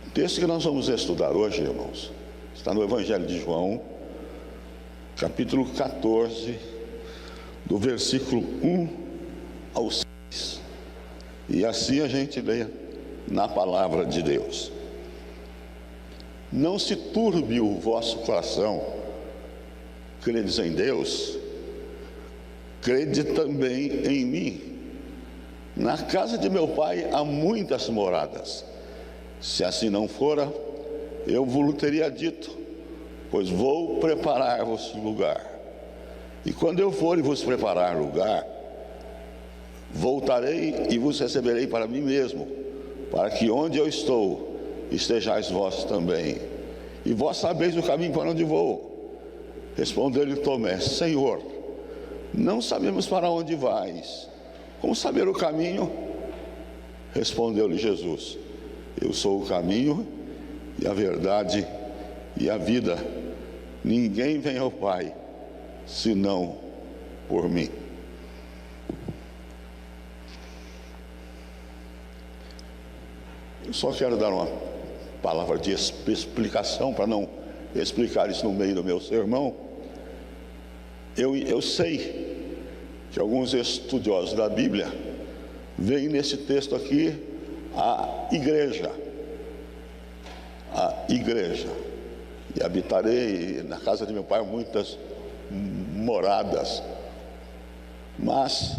O texto que nós vamos estudar hoje, irmãos, está no Evangelho de João, capítulo 14, do versículo 1 ao 6. E assim a gente lê na palavra de Deus. Não se turbe o vosso coração, credes em Deus, crede também em mim. Na casa de meu pai há muitas moradas. Se assim não fora, eu vos teria dito, pois vou preparar-vos lugar. E quando eu for e vos preparar lugar, voltarei e vos receberei para mim mesmo, para que onde eu estou, estejais vós também. E vós sabeis o caminho para onde vou. Respondeu-lhe Tomé: Senhor, não sabemos para onde vais. Como saber o caminho? Respondeu-lhe Jesus: Eu sou o caminho e a verdade e a vida. Ninguém vem ao Pai senão por mim. Eu só quero dar uma palavra de explicação, para não explicar isso no meio do meu sermão. Eu sei que alguns estudiosos da Bíblia veem nesse texto aqui a igreja, e habitarei na casa de meu pai muitas moradas. Mas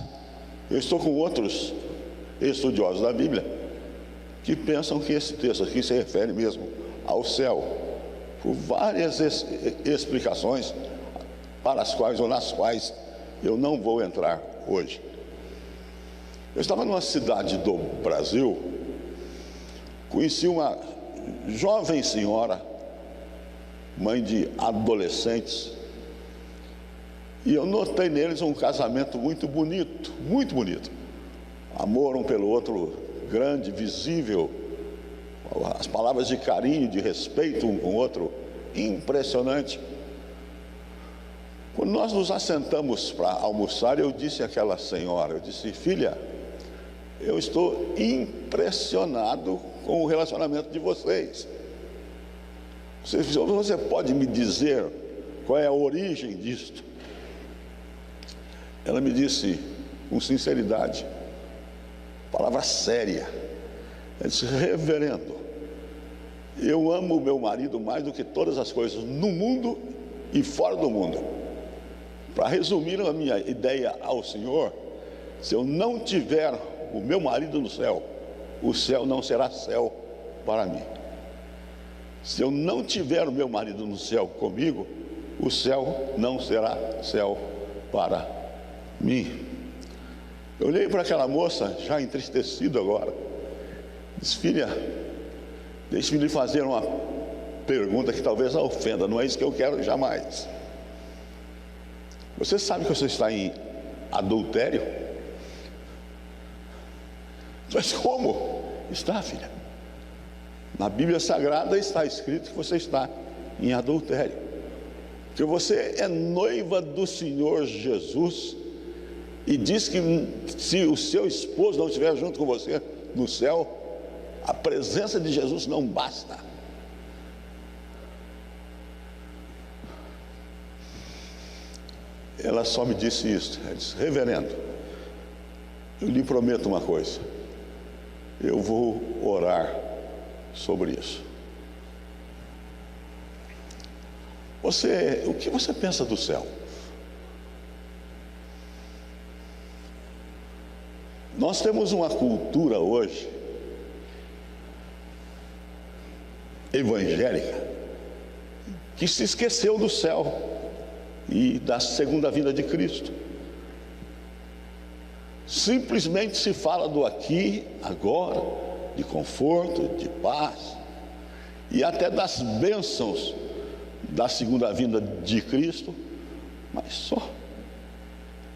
eu estou com outros estudiosos da Bíblia que pensam que esse texto aqui se refere mesmo ao céu, por várias explicações para as quais ou nas quais eu não vou entrar hoje. Eu estava numa cidade do Brasil, conheci uma jovem senhora, mãe de adolescentes, e eu notei neles um casamento muito bonito, muito bonito. Amor um pelo outro grande, visível, as palavras de carinho, de respeito um com o outro, impressionante. Quando nós nos assentamos para almoçar, eu disse àquela senhora, eu disse: filha, eu estou impressionado com o relacionamento de vocês. Você pode me dizer qual é a origem disto? Ela me disse com sinceridade, palavra séria, ela disse: reverendo, eu amo o meu marido mais do que todas as coisas no mundo e fora do mundo. Para resumir a minha ideia ao Senhor, se eu não tiver o meu marido no céu, o céu não será céu para mim. Se eu não tiver o meu marido no céu comigo, o céu não será céu para mim. Eu olhei para aquela moça, já entristecido agora, disse: filha, deixe-me lhe fazer uma pergunta que talvez a ofenda, não é isso que eu quero jamais. Você sabe que você está em adultério? Mas como? Está, filha. Na Bíblia Sagrada está escrito que você está em adultério, que você é noiva do Senhor Jesus, e diz que se o seu esposo não estiver junto com você no céu, a presença de Jesus não basta. Ela só me disse isso. Ela disse: reverendo, eu lhe prometo uma coisa, eu vou orar sobre isso. O que você pensa do céu? Nós temos uma cultura hoje evangélica que se esqueceu do céu e da segunda vinda de Cristo. Simplesmente se fala do aqui, agora, de conforto, de paz, e até das bênçãos da segunda vinda de Cristo, mas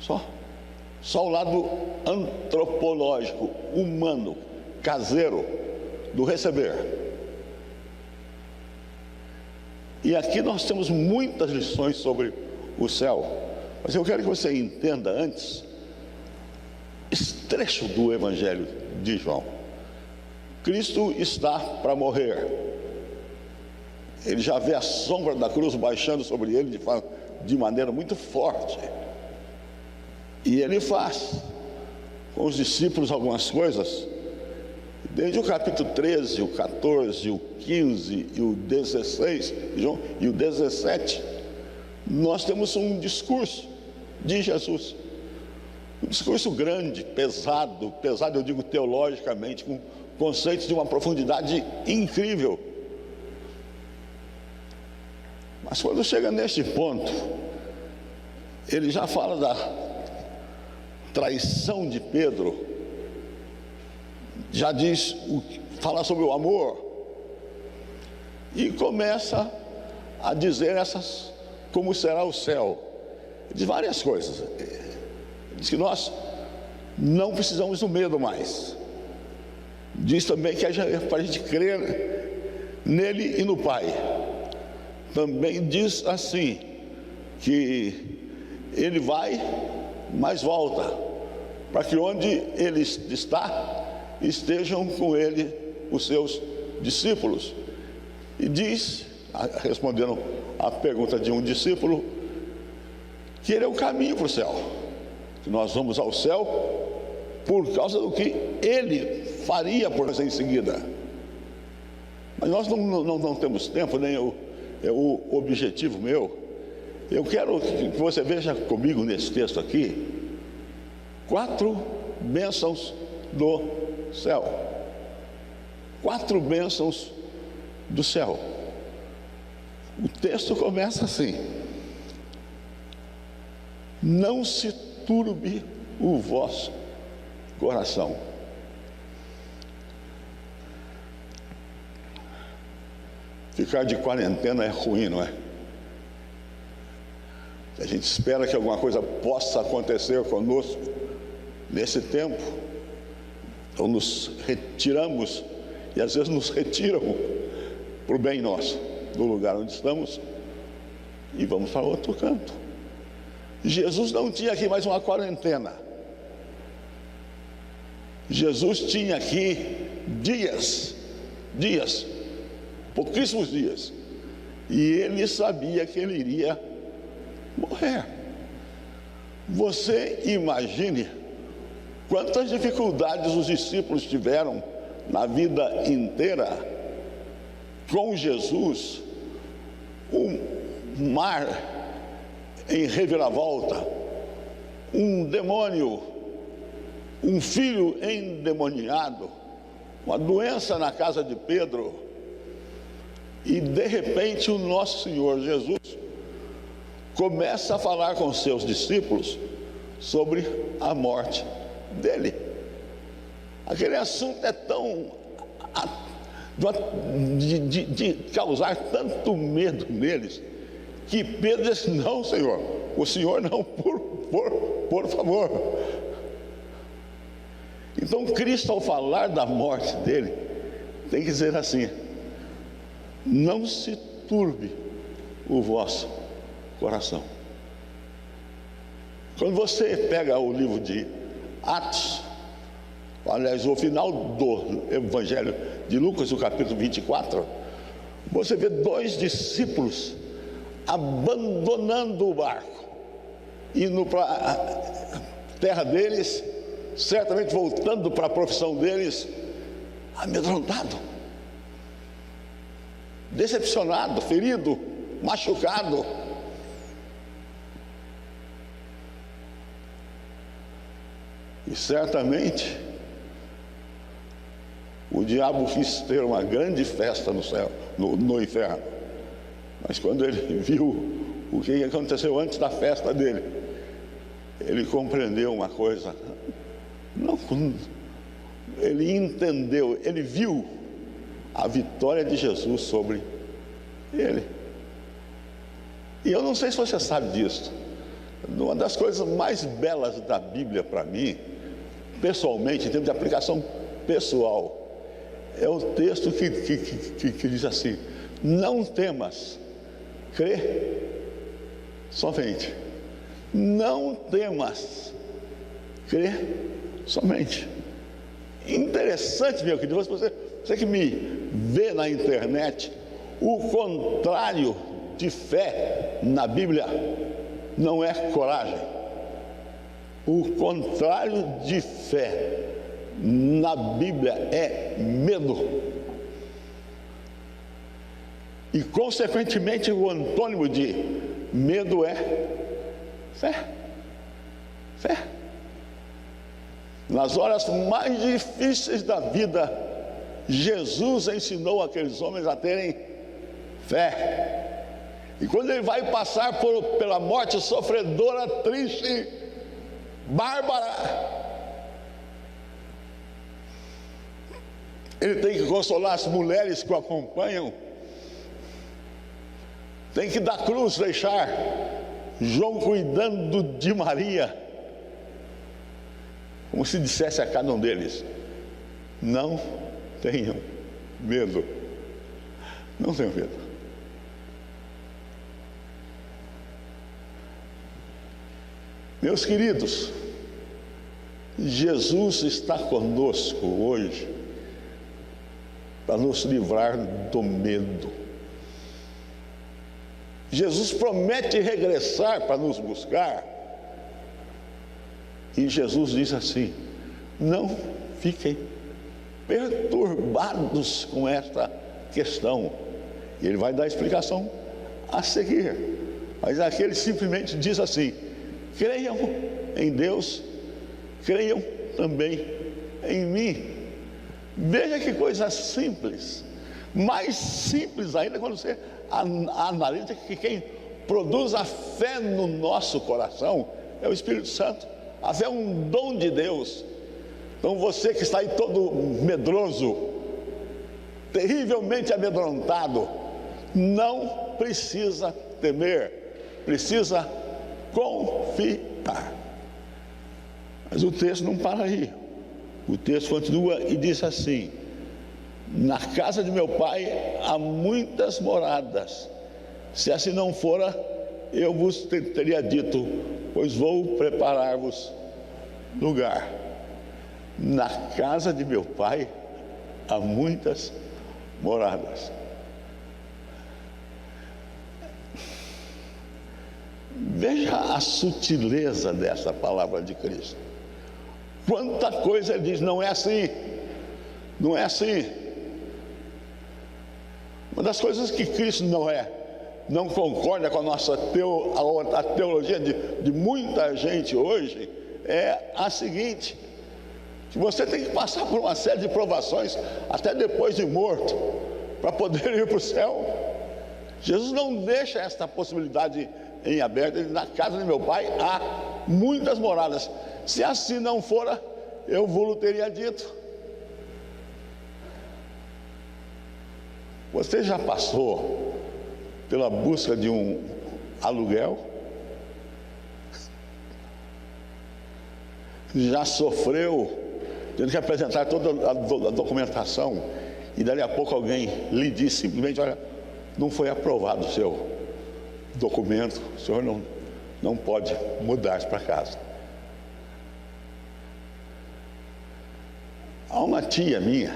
só o lado antropológico, humano, caseiro do receber. E aqui nós temos muitas lições sobre o céu, mas eu quero que você entenda antes esse trecho do Evangelho de João. Cristo está para morrer. Ele já vê a sombra da cruz baixando sobre ele de maneira muito forte. E ele faz com os discípulos algumas coisas. Desde o capítulo 13, o 14, o 15 e o 16 e o 17, nós temos um discurso de Jesus. Um discurso grande, pesado eu digo teologicamente, com conceitos de uma profundidade incrível. Mas quando chega neste ponto, ele já fala da traição de Pedro, já diz, fala sobre o amor, e começa a dizer como será o céu. Diz várias coisas. Diz que nós não precisamos do medo mais. Diz também que para a gente crer nele e no Pai. Também diz assim, que ele vai, mas volta, para que onde ele está, estejam com ele os seus discípulos. E diz, respondendo à pergunta de um discípulo, que ele é o caminho para o céu, que nós vamos ao céu por causa do que ele faria por nós em seguida. Mas nós não temos tempo, nem o objetivo meu. Eu quero que você veja comigo nesse texto aqui 4 bênçãos do céu. 4 bênçãos do céu. O texto começa assim: não se turbe o vosso coração. Ficar de quarentena é ruim, não é? A gente espera que alguma coisa possa acontecer conosco nesse tempo. Então nos retiramos, e às vezes nos retiram para o bem nosso, do lugar onde estamos, e vamos para outro canto. Jesus não tinha aqui mais uma quarentena. Jesus tinha aqui dias, pouquíssimos dias, e ele sabia que ele iria morrer. Você imagine quantas dificuldades os discípulos tiveram na vida inteira com Jesus, um mar em reviravolta, um demônio, um filho endemoniado, uma doença na casa de Pedro, e de repente o nosso Senhor Jesus começa a falar com seus discípulos sobre a morte dele. Aquele assunto é tão de causar tanto medo neles, que Pedro disse: não, Senhor, o Senhor não, por favor. Então Cristo, ao falar da morte dele, tem que dizer assim: não se turbe o vosso coração. Quando você pega o livro de Atos, aliás, o final do Evangelho de Lucas, o capítulo 24, você vê 2 discípulos abandonando o barco, indo para a terra deles, certamente voltando para a profissão deles, amedrontado, decepcionado, ferido, machucado. E certamente o diabo quis ter uma grande festa no céu, no inferno. Mas quando ele viu o que aconteceu antes da festa dele, ele compreendeu uma coisa. Não, ele entendeu, ele viu a vitória de Jesus sobre ele. E eu não sei se você sabe disso. Uma das coisas mais belas da Bíblia para mim, pessoalmente, em termos de aplicação pessoal, é o texto que diz assim: não temas, crê somente. Não temas, crê somente. Interessante, meu querido, você você que me vê na internet, o contrário de fé na Bíblia não é coragem. O contrário de fé na Bíblia é medo. E, consequentemente, o antônimo de medo é fé. Fé. Nas horas mais difíceis da vida, Jesus ensinou aqueles homens a terem fé. E quando ele vai passar pela morte sofredora, triste, bárbara, ele tem que consolar as mulheres que o acompanham, tem que da cruz deixar João cuidando de Maria, como se dissesse a cada um deles: não tenham medo, não tenham medo. Meus queridos, Jesus está conosco hoje para nos livrar do medo. Jesus promete regressar para nos buscar. E Jesus diz assim: não fiquem perturbados com esta questão. E ele vai dar a explicação a seguir. Mas aqui ele simplesmente diz assim: creiam em Deus, creiam também em mim. Veja que coisa simples. Mais simples ainda quando você analisa que quem produz a fé no nosso coração é o Espírito Santo. A fé é um dom de Deus. Então você que está aí todo medroso, terrivelmente amedrontado, não precisa temer, precisa confiar. Mas o texto não para aí. O texto continua e diz assim: na casa de meu pai há muitas moradas. Se assim não fora, eu vos teria dito, pois vou preparar-vos lugar. Na casa de meu pai há muitas moradas. Veja a sutileza dessa palavra de Cristo. Quanta coisa ele diz: não é assim, não é assim. Uma das coisas que Cristo não concorda com a nossa a teologia de muita gente hoje, é a seguinte: que você tem que passar por uma série de provações, até depois de morto, para poder ir para o céu. Jesus não deixa esta possibilidade em aberto. Ele: na casa de meu pai há muitas moradas. Se assim não fora, eu vos teria dito. Você já passou pela busca de um aluguel? Já sofreu tendo que apresentar toda a documentação e dali a pouco alguém lhe diz simplesmente: olha, não foi aprovado o seu documento, o senhor não pode mudar para casa. Há uma tia minha,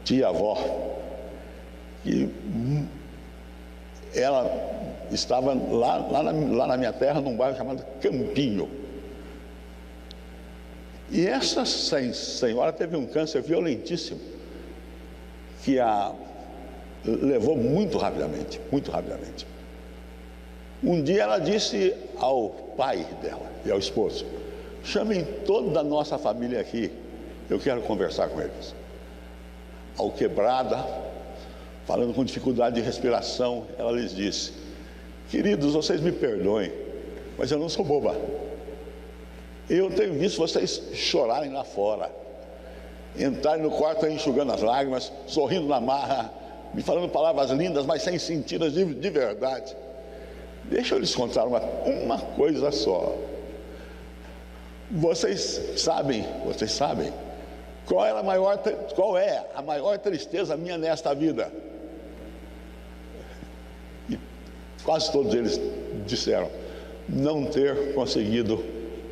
tia-avó, que ela estava lá na minha terra, num bairro chamado Campinho. E essa senhora teve um câncer violentíssimo, que a levou muito rapidamente, muito rapidamente. Um dia ela disse ao pai dela e ao esposo: chamem toda a nossa família aqui, eu quero conversar com eles. Ao quebrada, falando com dificuldade de respiração, ela lhes disse: queridos, vocês me perdoem, mas eu não sou boba. Eu tenho visto vocês chorarem lá fora, entrarem no quarto enxugando as lágrimas, sorrindo na marra, me falando palavras lindas, mas sem sentidas de verdade. Deixa eu lhes contar uma coisa só. Vocês sabem qual é a maior tristeza minha nesta vida? E quase todos eles disseram: não ter conseguido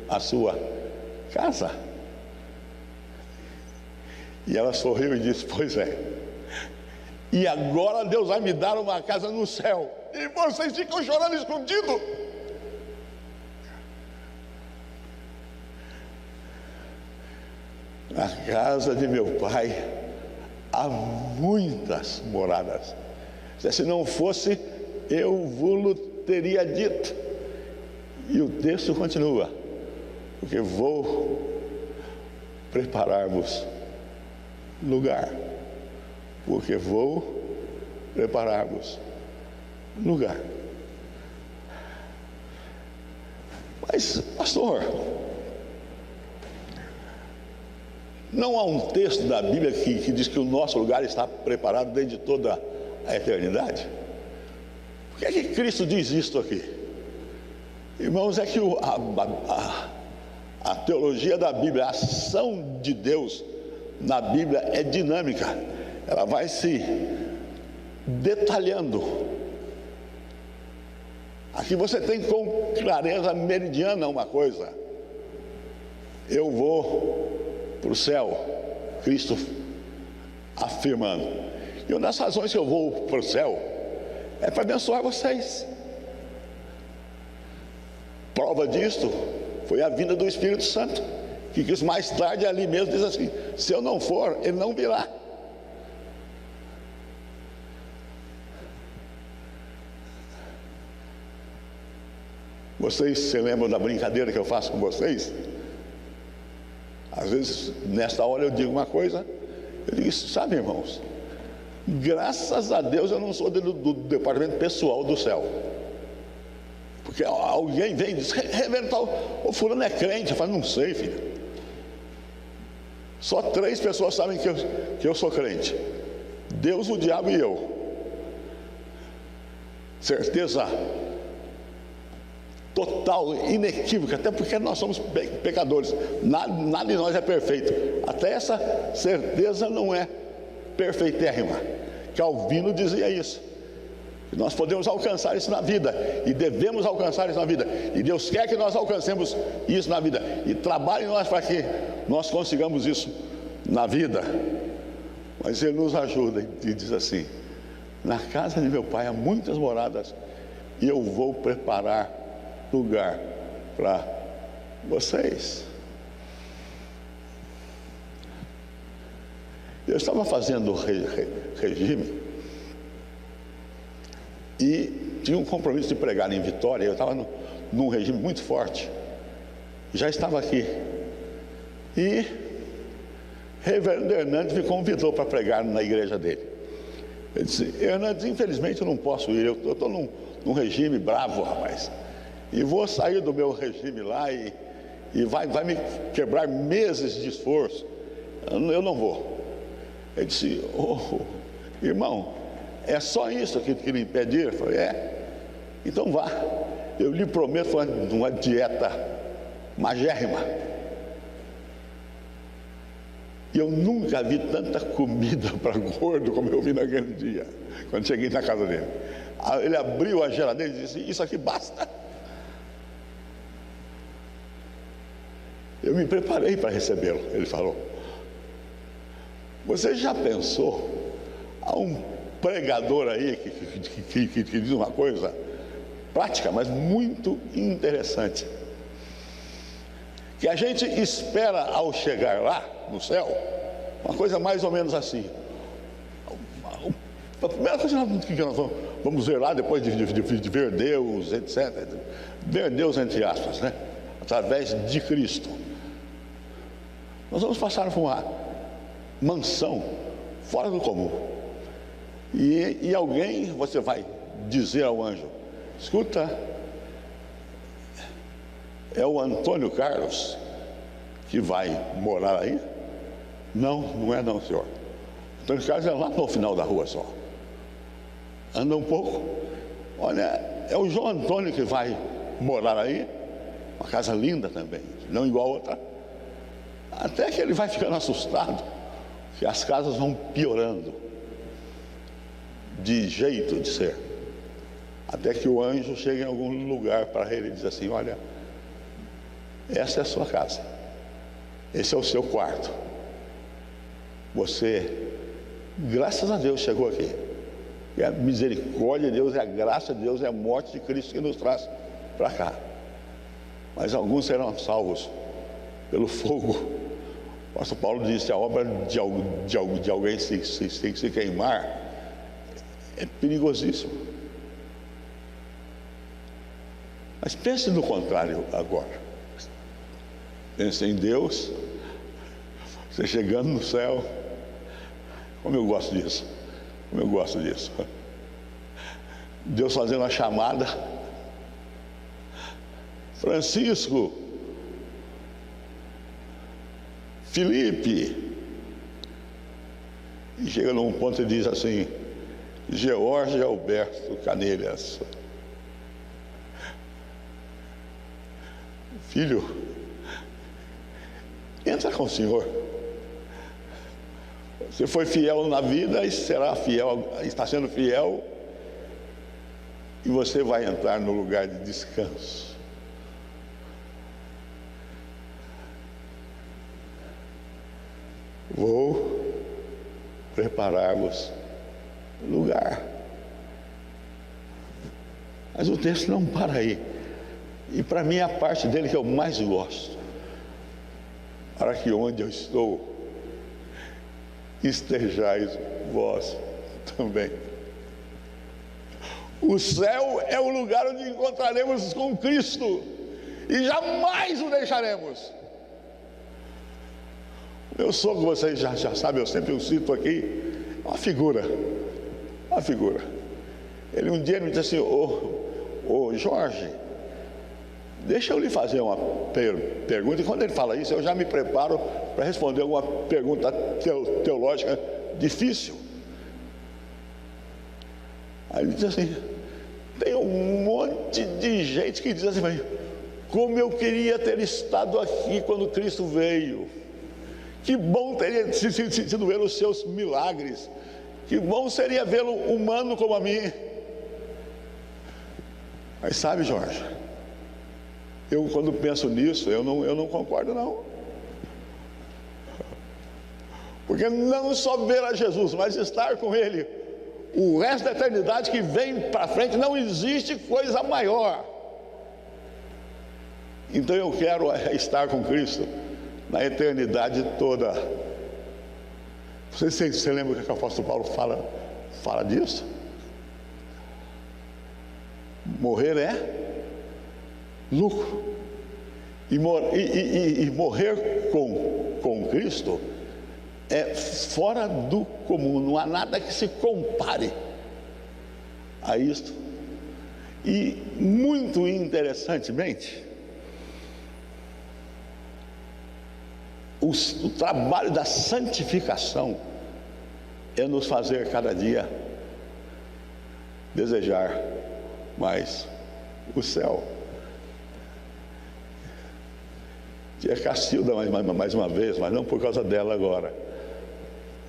a sua casa. E ela sorriu e disse: pois é. E agora Deus vai me dar uma casa no céu. E vocês ficam chorando escondido. Na casa de meu pai há muitas moradas. Se não fosse, eu vou-lo teria dito. E o texto continua: porque vou preparar-vos lugar. Porque vou preparar-vos lugar. Mas, pastor, não há um texto da Bíblia que diz que o nosso lugar está preparado desde toda a eternidade? Por que é que Cristo diz isto aqui? Irmãos, é que a teologia da Bíblia, a ação de Deus na Bíblia é dinâmica. Ela vai se detalhando. Aqui você tem com clareza meridiana uma coisa: eu vou para o céu, Cristo afirmando. E uma das razões que eu vou para o céu é para abençoar vocês. Prova disto foi a vinda do Espírito Santo, que Cristo mais tarde ali mesmo diz assim: se eu não for, ele não virá. Vocês se lembram da brincadeira que eu faço com vocês? Às vezes, nesta hora eu digo uma coisa, eu digo: sabe, irmãos, graças a Deus eu não sou do departamento pessoal do céu. Porque alguém vem e diz: reverendo, o fulano é crente. Eu falo: não sei, filho. Só 3 pessoas sabem que eu sou crente: Deus, o diabo e eu. Certeza total, inequívoca, até porque nós somos pecadores, nada de nós é perfeito. Até essa certeza não é perfeitérrima. Calvino dizia isso, que nós podemos alcançar isso na vida, e devemos alcançar isso na vida, e Deus quer que nós alcancemos isso na vida, e trabalhe em nós para que nós consigamos isso na vida. Mas Ele nos ajuda e diz assim: na casa de meu pai há muitas moradas, e eu vou preparar lugar para vocês. Eu estava fazendo regime e tinha um compromisso de pregar em Vitória. Eu estava num regime muito forte, já estava aqui, e reverendo Hernandes me convidou para pregar na igreja dele. Ele disse: Hernandes, infelizmente eu não posso ir, eu estou num regime bravo, rapaz, e vou sair do meu regime lá e vai me quebrar meses de esforço. Eu não vou. Ele disse: irmão, é só isso que lhe impede? Eu falei: é, então vá. Eu lhe prometo uma dieta magérrima. E eu nunca vi tanta comida para gordo como eu vi naquele dia, quando cheguei na casa dele. Ele abriu a geladeira e disse: isso aqui basta. Eu me preparei para recebê-lo. Ele falou: você já pensou? Há um pregador aí que diz uma coisa prática, mas muito interessante, que a gente espera ao chegar lá no céu, uma coisa mais ou menos assim. A primeira coisa que nós vamos ver lá, depois de ver Deus, etc., ver Deus entre aspas, né? Através de Cristo, nós vamos passar por uma mansão fora do comum, e alguém, você vai dizer ao anjo: escuta, é o Antônio Carlos que vai morar aí? Não, não é não, senhor. Antônio Carlos é lá no final da rua só. Anda um pouco. Olha, é o João Antônio que vai morar aí. Uma casa linda também, não igual a outra. Até que ele vai ficando assustado, que as casas vão piorando de jeito de ser. Até que o anjo chega em algum lugar para ele e diz assim: olha, essa é a sua casa, esse é o seu quarto, Você, graças a Deus, chegou aqui. E a misericórdia de Deus, é a graça de Deus, é a morte de Cristo que nos traz para cá. Mas alguns serão salvos pelo fogo. O apóstolo Paulo disse: a obra de alguém se queimar é perigosíssimo. Mas pense no contrário agora. Pense em Deus, você chegando no céu. Como eu gosto disso. Como eu gosto disso. Deus fazendo a chamada: Francisco, Felipe. E chega num ponto e diz assim: George Alberto Canelhas, filho, entra com o Senhor. Você foi fiel na vida e será fiel, está sendo fiel, e você vai entrar no lugar de descanso. Vou preparar-vos lugar. Mas o texto não para aí. E para mim é a parte dele que eu mais gosto. Para que onde eu estou, estejais vós também. O céu é o lugar onde encontraremos com Cristo e jamais o deixaremos. Meu sogro, vocês já sabem, eu sempre o cito aqui, uma figura. Ele um dia me disse assim: ô Jorge, deixa eu lhe fazer uma pergunta. E quando ele fala isso, eu já me preparo para responder alguma pergunta teológica difícil. Aí ele diz assim: tem um monte de gente que diz assim: como eu queria ter estado aqui quando Cristo veio. Que bom teria sido ver os seus milagres. Que bom seria vê-lo humano como a mim. Mas sabe, Jorge, eu quando penso nisso, eu não concordo não. Porque não só ver a Jesus, mas estar com Ele o resto da eternidade que vem para frente, não existe coisa maior. Então eu quero estar com Cristo na eternidade toda. Você lembra que o apóstolo Paulo fala disso? Morrer é lucro. E morrer com Cristo é fora do comum. Não há nada que se compare a isto. E muito interessantemente, o trabalho da santificação é nos fazer cada dia desejar mais o céu. Tia Cacilda, mais uma vez, mas não por causa dela agora.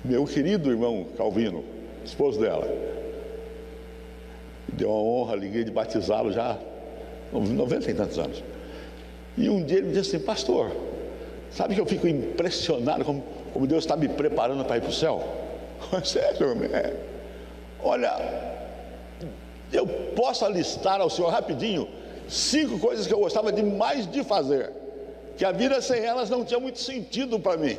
Meu querido irmão Calvino, esposo dela, deu uma honra, alegria de batizá-lo já 90 e tantos anos. E um dia ele me disse assim: pastor, sabe que eu fico impressionado como Deus está me preparando para ir para o céu? Sério, olha, eu posso alistar ao senhor rapidinho 5 coisas que eu gostava demais de fazer, que a vida sem elas não tinha muito sentido para mim,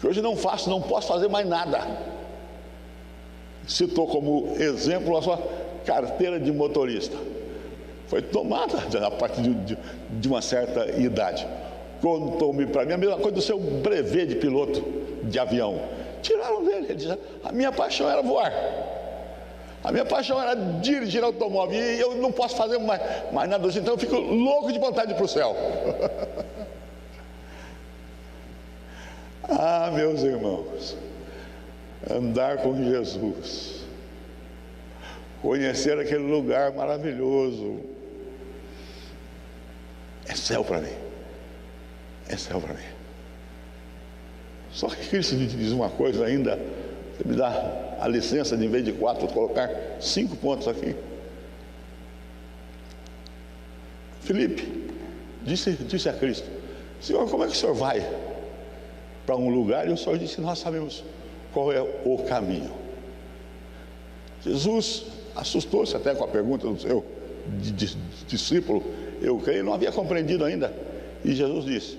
que hoje não faço, não posso fazer mais nada. Citou como exemplo a sua carteira de motorista. Foi tomada a partir de uma certa idade. Contou-me para mim a mesma coisa do seu brevet de piloto de avião. Tiraram dele. Ele disse: a minha paixão era voar, a minha paixão era dirigir automóvel, e eu não posso fazer mais nada disso, então eu fico louco de vontade de ir para o céu. Ah, meus irmãos, andar com Jesus, conhecer aquele lugar maravilhoso, é céu para mim. É céu para mim. Só que Cristo diz uma coisa ainda. Você me dá a licença de, em vez de 4, colocar 5 pontos aqui. Felipe disse a Cristo: Senhor, como é que o senhor vai? para um lugar, e o Senhor disse: nós sabemos qual é o caminho. Jesus assustou-se até com a pergunta do seu discípulo, eu creio, não havia compreendido ainda. E Jesus disse: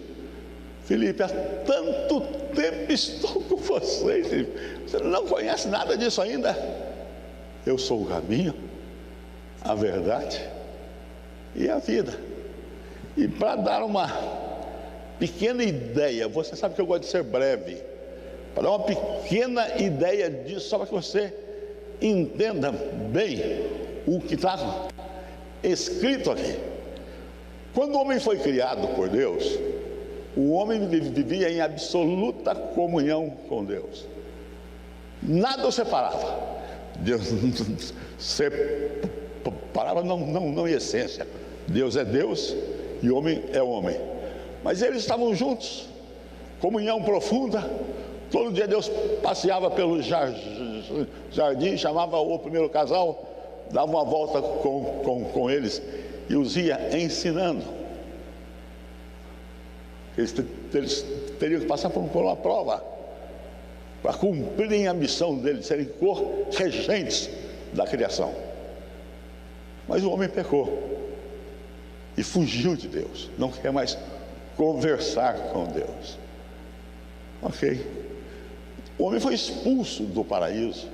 Filipe, há tanto tempo estou com vocês, você não conhece nada disso ainda? Eu sou o caminho, a verdade e a vida. E para dar uma pequena ideia, você sabe que eu gosto de ser breve, para dar uma pequena ideia disso, só para que você entenda bem o que está escrito aqui. Quando o homem foi criado por Deus, o homem vivia em absoluta comunhão com Deus. Nada o separava. Deus separava não em essência. Deus é Deus e homem é homem. Mas eles estavam juntos, comunhão profunda. Todo dia Deus passeava pelo jardim, chamava o primeiro casal, dava uma volta com eles e os ia ensinando. Eles teriam que passar por uma prova para cumprirem a missão deles, serem corregentes da criação. Mas o homem pecou e fugiu de Deus, não quer mais conversar com Deus. Ok. O homem foi expulso do paraíso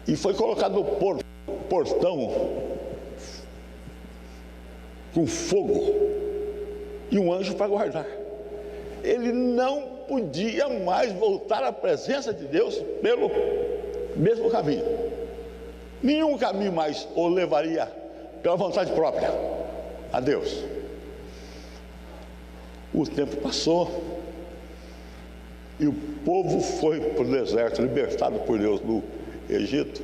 e foi colocado no portão com fogo e um anjo para guardar. Ele não podia mais voltar à presença de Deus pelo mesmo caminho. Nenhum caminho mais o levaria pela vontade própria a Deus. O tempo passou e o povo foi para o deserto, libertado por Deus no Egito.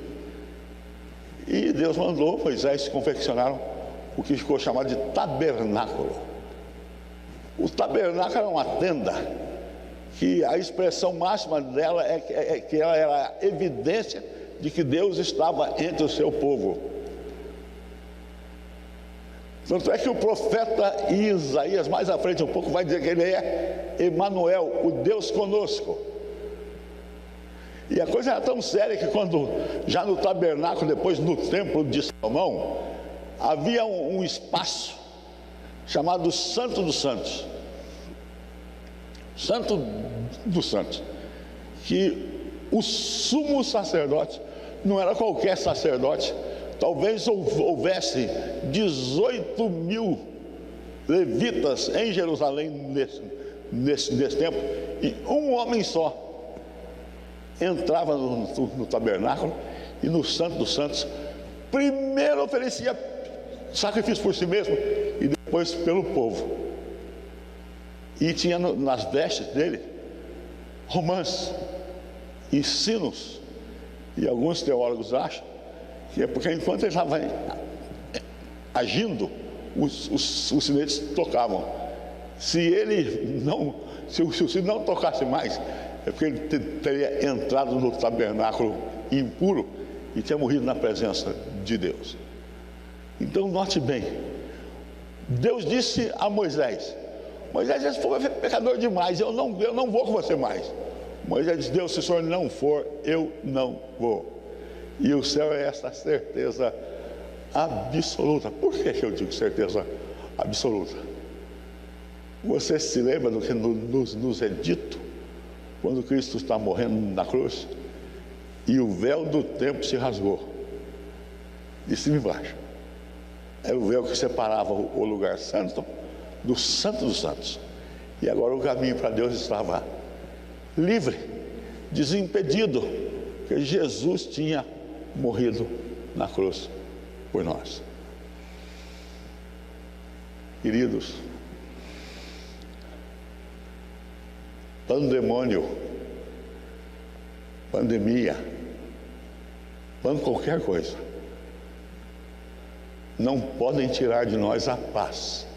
E Deus mandou Moisés confeccionar o que ficou chamado de tabernáculo. O tabernáculo era uma tenda que a expressão máxima dela é que ela era a evidência de que Deus estava entre o seu povo. Tanto é que o profeta Isaías, mais à frente um pouco, vai dizer que ele é Emanuel, o Deus conosco. E a coisa era tão séria que quando, já no tabernáculo, depois no templo de Salomão, havia um espaço chamado Santo dos Santos. Santo dos Santos. Que o sumo sacerdote, não era qualquer sacerdote, talvez houvesse 18 mil levitas em Jerusalém nesse tempo, e um homem só entrava no tabernáculo e no Santo dos Santos. Primeiro oferecia sacrifício por si mesmo e depois pelo povo. E tinha nas vestes dele romãs e sinos. E alguns teólogos acham que é porque enquanto ele estava agindo, os sinetes tocavam. Se o sino não tocasse mais, é porque ele teria entrado no tabernáculo impuro e tinha morrido na presença de Deus. Então note bem, Deus disse a Moisés: Moisés, esse povo é pecador demais, eu não vou com você mais. Moisés disse: Deus, se o senhor não for, eu não vou. E o céu é essa certeza absoluta. Por que eu digo certeza absoluta? Você se lembra do que nos é dito quando Cristo está morrendo na cruz e o véu do templo se rasgou de cima e embaixo? Era o véu que separava o lugar santo do Santo dos Santos. E agora o caminho para Deus estava livre, desimpedido, porque Jesus tinha morrido na cruz por nós. Queridos, pandemônio, pandemia, qualquer coisa, não podem tirar de nós a paz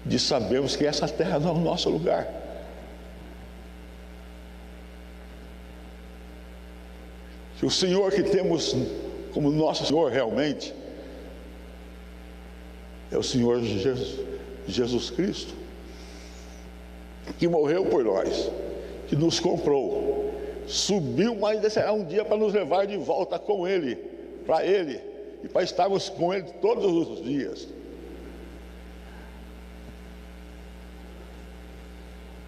de sabermos que essa terra não é o nosso lugar. Que o Senhor que temos como nosso Senhor realmente é o Senhor Jesus Cristo. que morreu por nós, que nos comprou, subiu, mas descerá um dia para nos levar de volta com Ele, para Ele, e para estarmos com Ele todos os dias.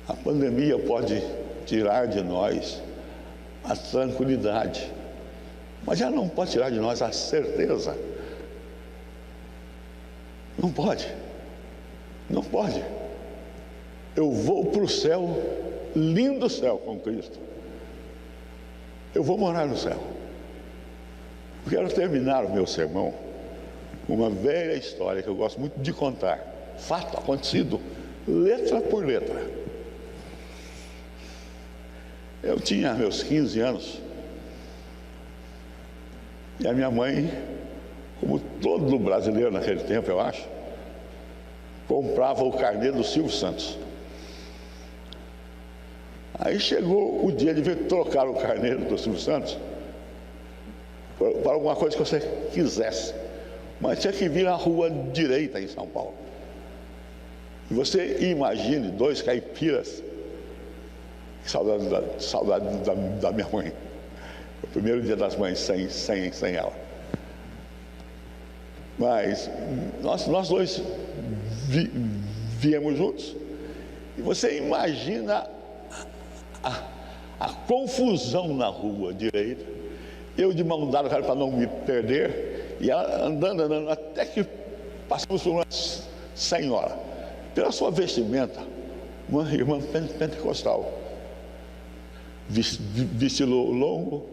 A pandemia pode tirar de nós a tranquilidade, mas já não pode tirar de nós a certeza. Não pode. Não pode. Eu vou para o céu, lindo céu com Cristo. Eu vou morar no céu. Eu quero terminar o meu sermão com uma velha história que eu gosto muito de contar. Fato acontecido, letra por letra. Eu tinha meus 15 anos e a minha mãe, como todo brasileiro naquele tempo, eu acho, comprava o carnê do Silvio Santos. Aí chegou o dia de vir trocar o carnê do Silvio Santos para alguma coisa que você quisesse, mas tinha que vir na rua direita em São Paulo. E você imagine 2 caipiras. Saudade da minha mãe. O primeiro dia das mães sem ela. Mas nós dois viemos juntos. E você imagina a confusão na rua direita. Eu de mão dada para não me perder. E ela andando, até que passamos por uma senhora. Pela sua vestimenta, uma irmã pentecostal. Vestido longo,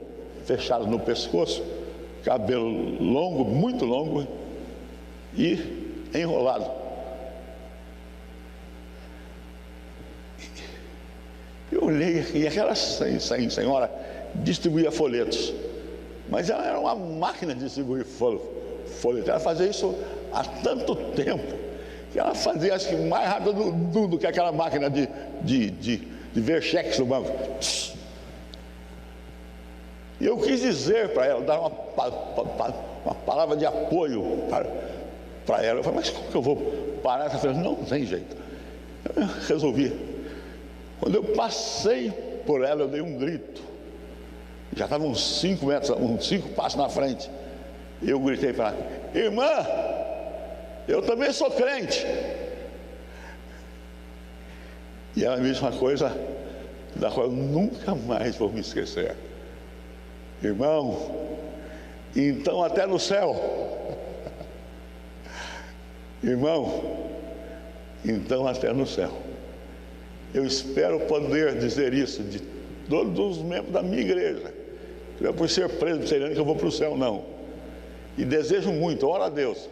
fechado no pescoço, cabelo longo, muito longo e enrolado. Eu olhei e aquela senhora distribuía folhetos, mas ela era uma máquina de distribuir folhetos. Ela fazia isso há tanto tempo que ela fazia, acho que mais rápido do que aquela máquina de ver cheques no banco. E eu quis dizer para ela, dar uma palavra de apoio para ela. Eu falei, mas como que eu vou parar? Ela falou, não tem jeito. Eu resolvi. Quando eu passei por ela, eu dei um grito. Já estava uns 5 metros, uns 5 passos na frente. Eu gritei para ela, irmã, eu também sou crente. E ela me disse uma coisa da qual eu nunca mais vou me esquecer. Irmão, então até no céu. Irmão, então até no céu. Eu espero poder dizer isso de todos os membros da minha igreja. Não é por ser presbiteriano que eu vou para o céu, não. E desejo muito, ora a Deus,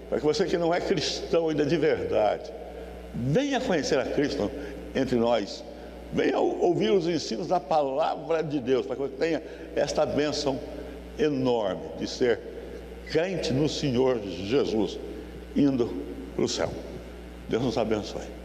para que você que não é cristão ainda de verdade, venha conhecer a Cristo entre nós. Venha ouvir os ensinos da palavra de Deus, para que você tenha esta bênção enorme de ser crente no Senhor Jesus, indo para o céu. Deus nos abençoe.